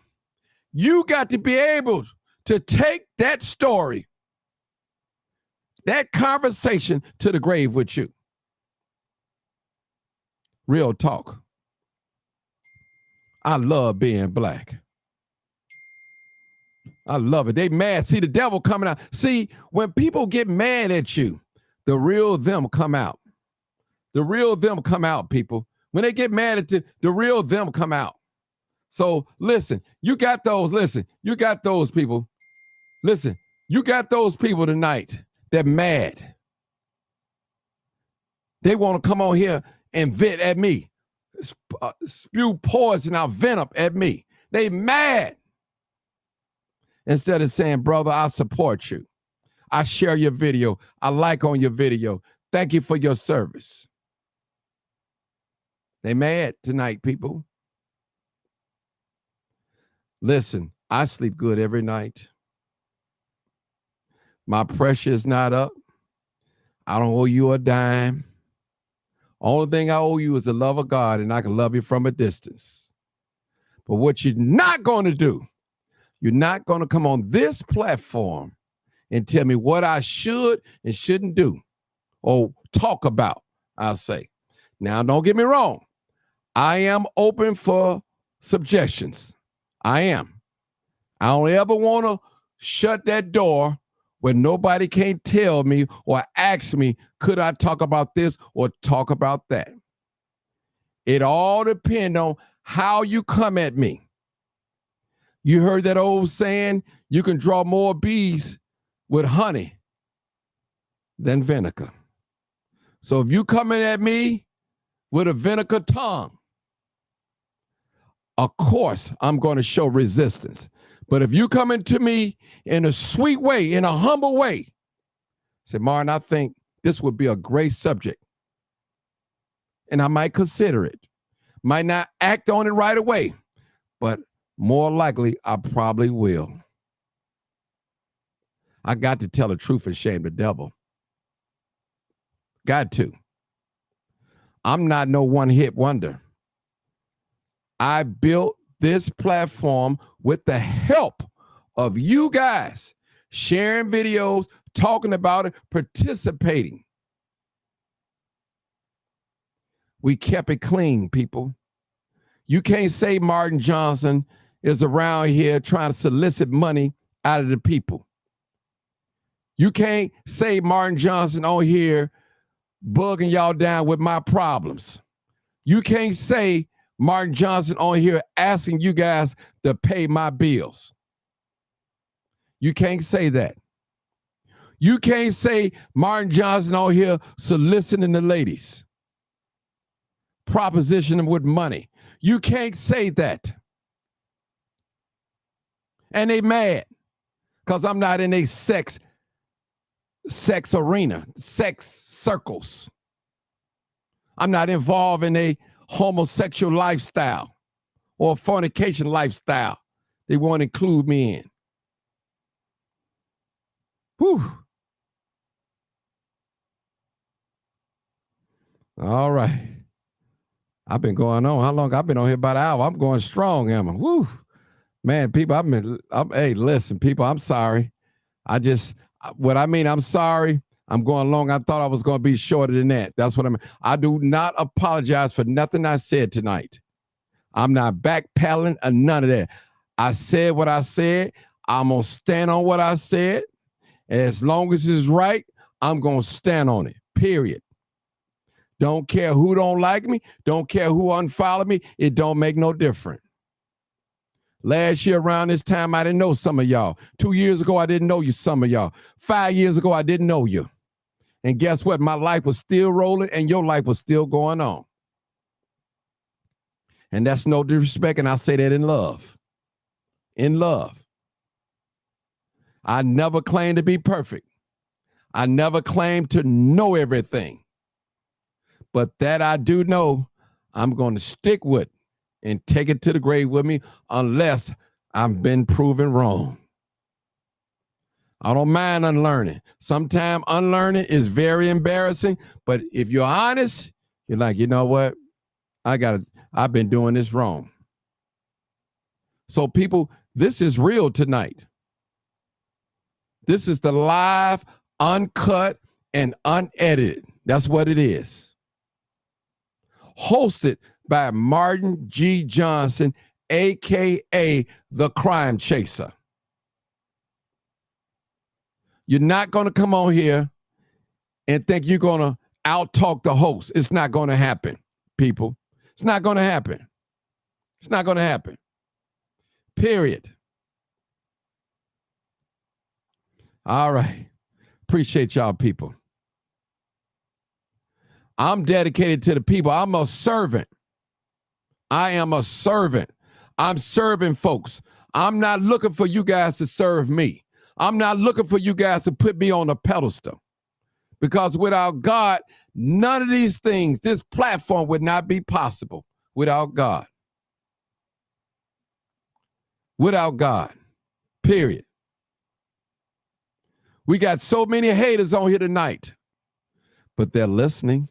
You got to be able to take that story, that conversation to the grave with you. Real talk. I love being black. I love it. They mad. See the devil coming out. See, when people get mad at you, the real them come out. The real them come out, people. When they get mad at you, the real them come out. So listen, you got those people. Listen, you got those people tonight that mad. They want to come on here and vent at me, spew poison out, venom at me. They mad. Instead of saying, brother, I support you. I share your video. I like on your video. Thank you for your service. They mad tonight, people. Listen, I sleep good every night. My pressure is not up. I don't owe you a dime. Only thing I owe you is the love of God, and I can love you from a distance. But what you're not going to do, you're not going to come on this platform and tell me what I should and shouldn't do or talk about, I'll say. Now, don't get me wrong. I am open for suggestions. I am. I don't ever want to shut that door where nobody can tell me or ask me, could I talk about this or talk about that? It all depends on how you come at me. You heard that old saying, you can draw more bees with honey than vinegar. So if you coming at me with a vinegar tongue, of course I'm going to show resistance. But if you come into me in a sweet way, in a humble way, say, Martin, I think this would be a great subject. And I might consider it. Might not act on it right away, but more likely I probably will. I got to tell the truth and shame the devil. Got to. I'm not no one-hit wonder. I built this platform with the help of you guys, sharing videos, talking about it, participating. We kept it clean, people. You can't say Martin Johnson is around here trying to solicit money out of the people. You can't say Martin Johnson on here bugging y'all down with my problems. You can't say Martin Johnson on here asking you guys to pay my bills. You can't say that. You can't say Martin Johnson on here soliciting the ladies, propositioning them with money. You can't say that. And they mad because I'm not in a sex arena, sex circles. I'm not involved in a homosexual lifestyle or fornication lifestyle they want to include me in. Whew. All right. I've been going on. How long? I've been on here about an hour. I'm going strong, Emma. Woo. Man, people, hey, listen, people, I'm sorry. I'm sorry. I'm going long. I thought I was going to be shorter than that. That's what I mean. I do not apologize for nothing I said tonight. I'm not backpedaling or none of that. I said what I said. I'm going to stand on what I said. As long as it's right, I'm going to stand on it, period. Don't care who don't like me. Don't care who unfollow me. It don't make no difference. Last year around this time, I didn't know some of y'all. 2 years ago, I didn't know you, some of y'all. 5 years ago, I didn't know you. And guess what? My life was still rolling and your life was still going on. And that's no disrespect, and I say that in love. In love. I never claimed to be perfect. I never claimed to know everything. But that I do know, I'm going to stick with and take it to the grave with me unless I've been proven wrong. I don't mind unlearning. Sometimes unlearning is very embarrassing, but if you're honest, you're like, you know what? I've been doing this wrong. So people, this is real tonight. This is the live, uncut, and unedited. That's what it is. Hosted by Martin G. Johnson, a.k.a. The Crime Chaser. You're not going to come on here and think you're going to out-talk the host. It's not going to happen, people. It's not going to happen. It's not going to happen. Period. All right. Appreciate y'all, people. I'm dedicated to the people. I'm a servant. I am a servant. I'm serving folks. I'm not looking for you guys to serve me. I'm not looking for you guys to put me on a pedestal. Because without God, none of these things, this platform would not be possible without God. Without God. Period. We got so many haters on here tonight, but they're listening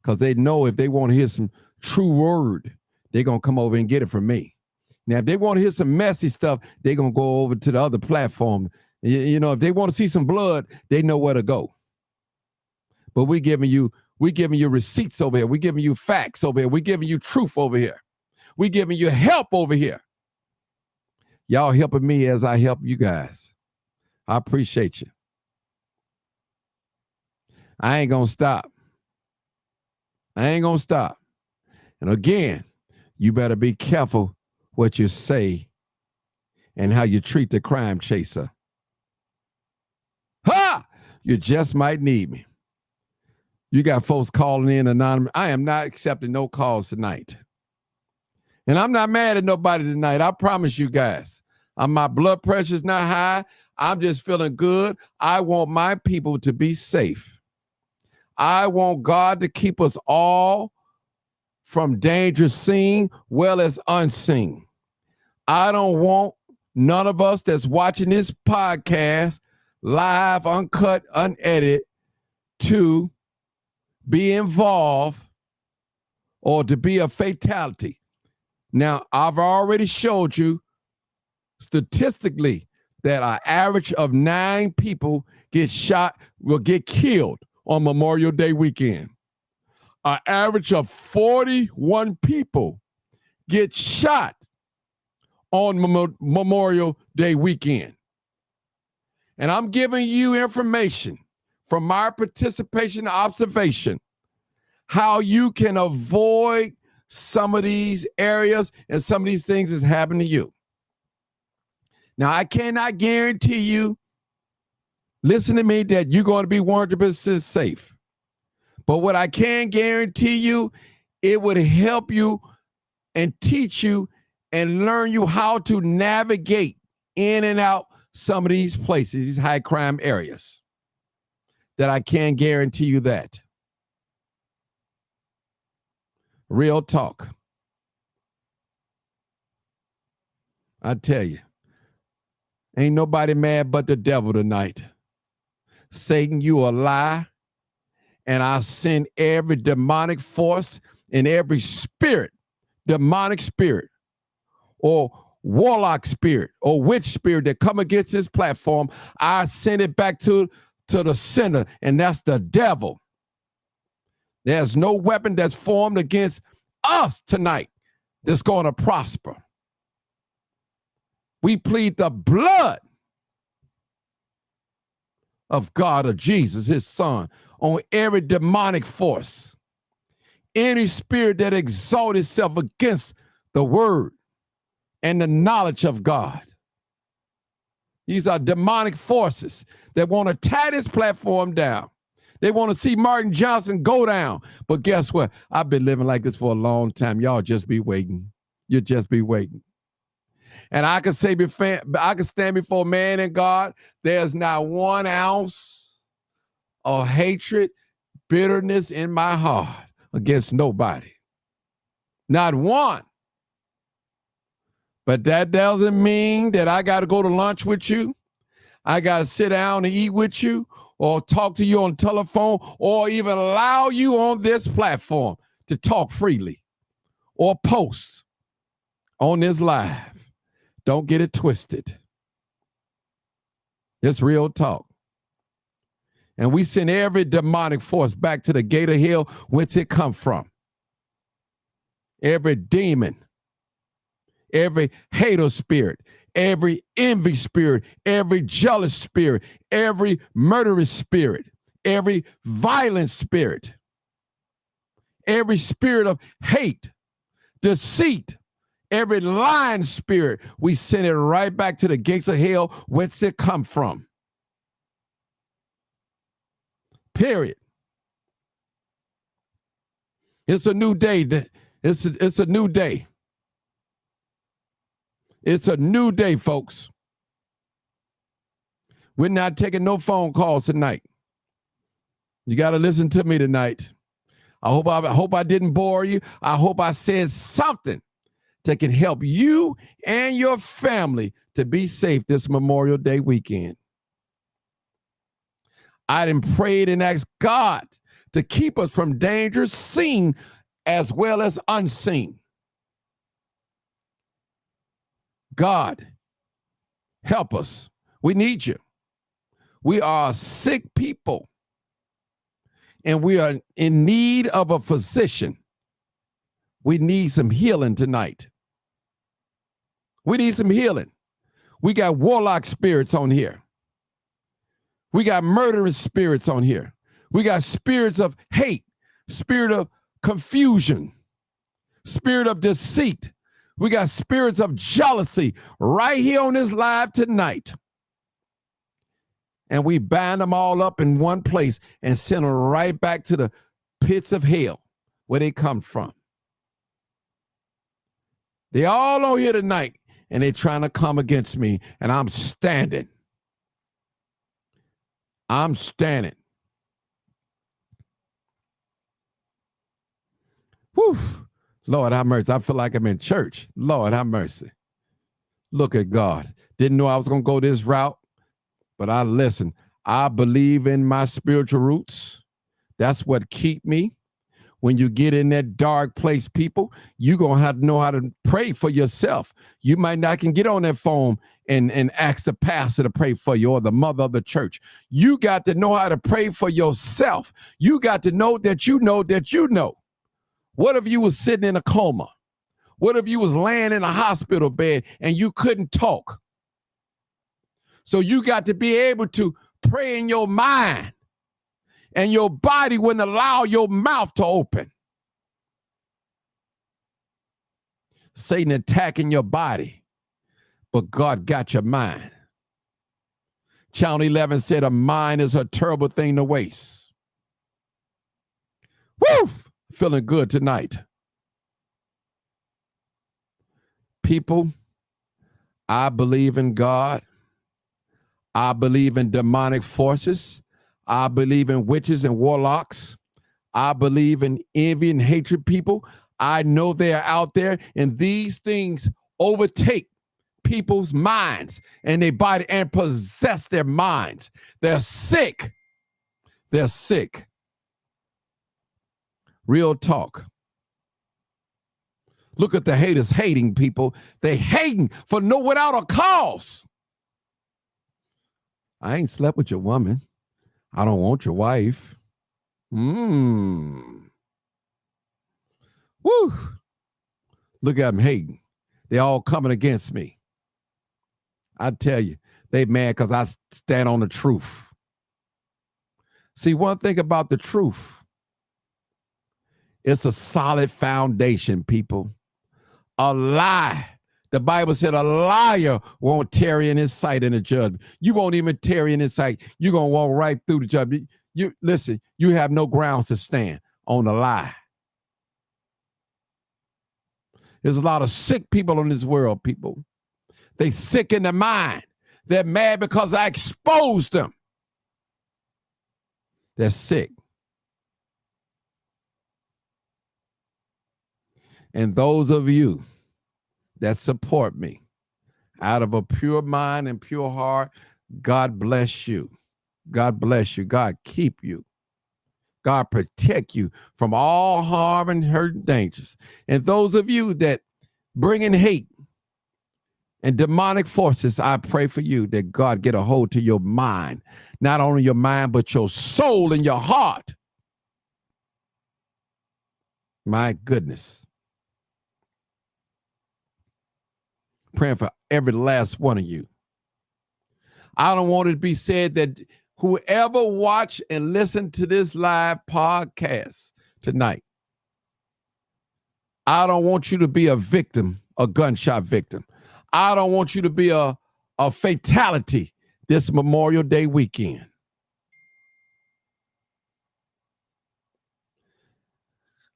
because they know if they want to hear some true word, they're going to come over and get it from me. Now, if they want to hear some messy stuff, they're going to go over to the other platform. You know, if they want to see some blood, they know where to go. But we're giving you receipts over here. We're giving you facts over here. We're giving you truth over here. We're giving you help over here. Y'all helping me as I help you guys. I appreciate you. I ain't going to stop. I ain't going to stop. And again, you better be careful what you say and how you treat the crime chaser. Ha! You just might need me. You got folks calling in anonymous. I am not accepting no calls tonight. And I'm not mad at nobody tonight. I promise you guys. My blood pressure's not high. I'm just feeling good. I want my people to be safe. I want God to keep us all from danger seen, well as unseen. I don't want none of us that's watching this podcast, live, uncut, unedited, to be involved or to be a fatality. Now, I've already showed you statistically that an average of 9 people will get killed on Memorial Day weekend. An average of 41 people get shot on Memorial Day weekend. And I'm giving you information from my participation and observation how you can avoid some of these areas and some of these things that's happening to you. Now, I cannot guarantee you, listen to me, that you're going to be 100% safe. But what I can guarantee you, it would help you and teach you and learn you how to navigate in and out some of these places, these high crime areas. That I can guarantee you that. Real talk. I tell you, ain't nobody mad but the devil tonight. Satan, you a lie. And I send every demonic force and every spirit, demonic spirit, or warlock spirit, or witch spirit that come against this platform. I send it back to the center, and that's the devil. There's no weapon that's formed against us tonight that's going to prosper. We plead the blood of God, of Jesus, his son, on every demonic force, any spirit that exalts itself against the word and the knowledge of God. These are demonic forces that want to tie this platform down. They want to see Martin Johnson go down. But guess what? I've been living like this for a long time. Y'all just be waiting. You just be waiting. And I can say, I can stand before man and God. There's not 1 ounce of hatred, bitterness in my heart against nobody. Not one. But that doesn't mean that I got to go to lunch with you. I got to sit down and eat with you, or talk to you on telephone, or even allow you on this platform to talk freely or post on this live. Don't get it twisted. It's real talk. And we send every demonic force back to the gate of hell whence it come from. Every demon, every hater spirit, every envy spirit, every jealous spirit, every murderous spirit, every violent spirit, every spirit of hate, deceit, every lying spirit, we send it right back to the gates of hell whence it come from. Period. It's a new day. It's a new day. It's a new day, folks. We're not taking no phone calls tonight. You got to listen to me tonight. I hope I didn't bore you. I hope I said something that can help you and your family to be safe this Memorial Day weekend. I done prayed and asked God to keep us from dangers seen as well as unseen. God, help us. We need you. We are sick people, and we are in need of a physician. We need some healing tonight. We need some healing. We got warlock spirits on here. We got murderous spirits on here. We got spirits of hate, spirit of confusion, spirit of deceit. We got spirits of jealousy right here on this live tonight. And we bind them all up in one place and send them right back to the pits of hell where they come from. They all on here tonight, and they're trying to come against me, and I'm standing. I'm standing. Whew. Lord, have mercy. I feel like I'm in church. Lord, have mercy. Look at God. Didn't know I was going to go this route, but I listen. I believe in my spiritual roots. That's what keep me. When you get in that dark place, people, you're going to have to know how to pray for yourself. You might not can get on that phone and ask the pastor to pray for you or the mother of the church. You got to know how to pray for yourself. You got to know that you know that you know. What if you was sitting in a coma? What if you was laying in a hospital bed and you couldn't talk? So you got to be able to pray in your mind, and your body wouldn't allow your mouth to open. Satan attacking your body, but God got your mind. Chapter 11 said a mind is a terrible thing to waste. Woo! Feeling good tonight. People, I believe in God. I believe in demonic forces. I believe in witches and warlocks. I believe in envy and hatred people. I know they are out there, and these things overtake people's minds and they body and possess their minds. They're sick. They're sick. Real talk. Look at the haters hating people. They hating for no without a cause. I ain't slept with your woman. I don't want your wife. Woo. Look at them hating. They all coming against me. I tell you, they mad because I stand on the truth. See, one thing about the truth, it's a solid foundation, people. A lie. The Bible said a liar won't tarry in his sight in the judgment. You won't even tarry in his sight. You're going to walk right through the judgment. Listen, you have no grounds to stand on a lie. There's a lot of sick people in this world, people. They sick in their mind. They're mad because I exposed them. They're sick. And those of you that support me out of a pure mind and pure heart, God bless you. God bless you. God keep you. God protect you from all harm and hurt and dangers. And those of you that bring in hate and demonic forces, I pray for you that God get a hold to your mind. Not only your mind, but your soul and your heart. My goodness. Praying for every last one of you. I don't want it to be said that whoever watch and listen to this live podcast tonight, I don't want you to be a victim, a gunshot victim. I don't want you to be a fatality this Memorial Day weekend.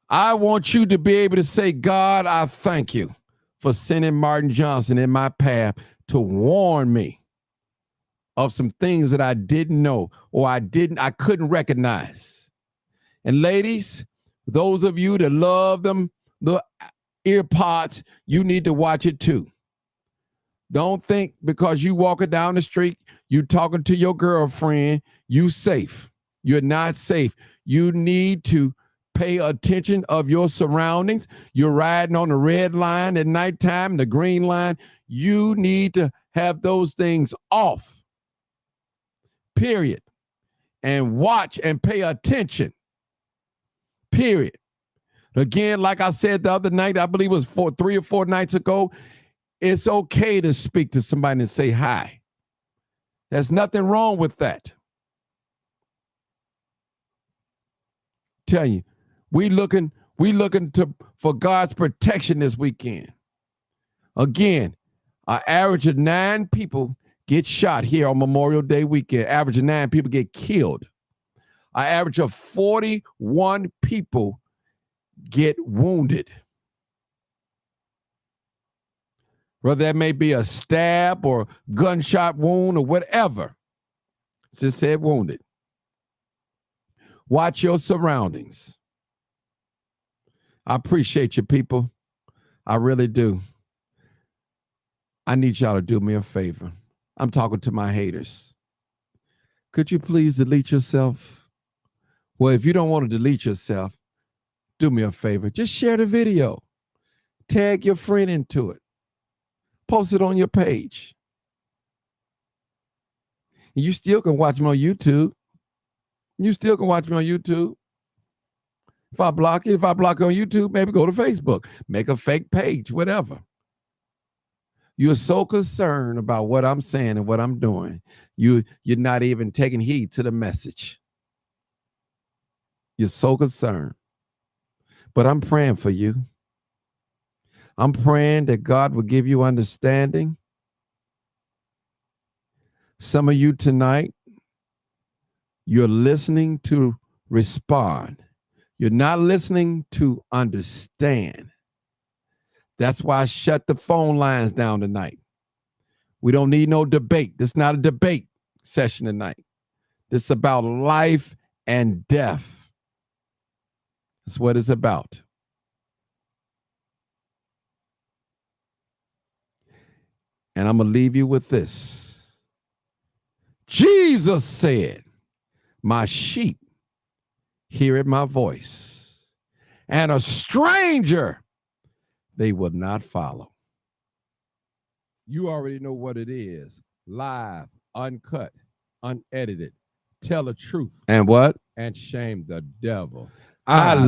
I want you to be able to say, God, I thank you for sending Martin Johnson in my path to warn me of some things that I didn't know or I couldn't recognize. And ladies, those of you that love them, the ear pods, you need to watch it too. Don't think because you walking down the street, you talking to your girlfriend, you safe. You're not safe. You need to pay attention of your surroundings. You're riding on the red line at nighttime, the green line. You need to have those things off. Period. And watch and pay attention. Period. Again, like I said the other night, I believe it was 3 or 4 nights ago, it's okay to speak to somebody and say hi. There's nothing wrong with that. Tell you, we looking for God's protection this weekend. Again, an average of 9 people get shot here on Memorial Day weekend. Average of 9 people get killed. An average of 41 people get wounded. Whether that may be a stab or gunshot wound or whatever. Just said wounded. Watch your surroundings. I appreciate you, people. I really do. I need y'all to do me a favor. I'm talking to my haters. Could you please delete yourself? Well, if you don't want to delete yourself, do me a favor. Just share the video. Tag your friend into it. Post it on your page. You still can watch me on YouTube. You still can watch me on YouTube. If I block it on YouTube, maybe go to Facebook. Make a fake page, whatever. You're so concerned about what I'm saying and what I'm doing. You're not even taking heed to the message. You're so concerned. But I'm praying for you. I'm praying that God will give you understanding. Some of you tonight, you're listening to respond. You're not listening to understand. That's why I shut the phone lines down tonight. We don't need no debate. This is not a debate session tonight. This is about life and death. That's what it's about. And I'm going to leave you with this. Jesus said, my sheep hear my voice, and a stranger they will not follow. You already know what it is. Live, uncut, unedited. Tell the truth And what? and shame the devil. I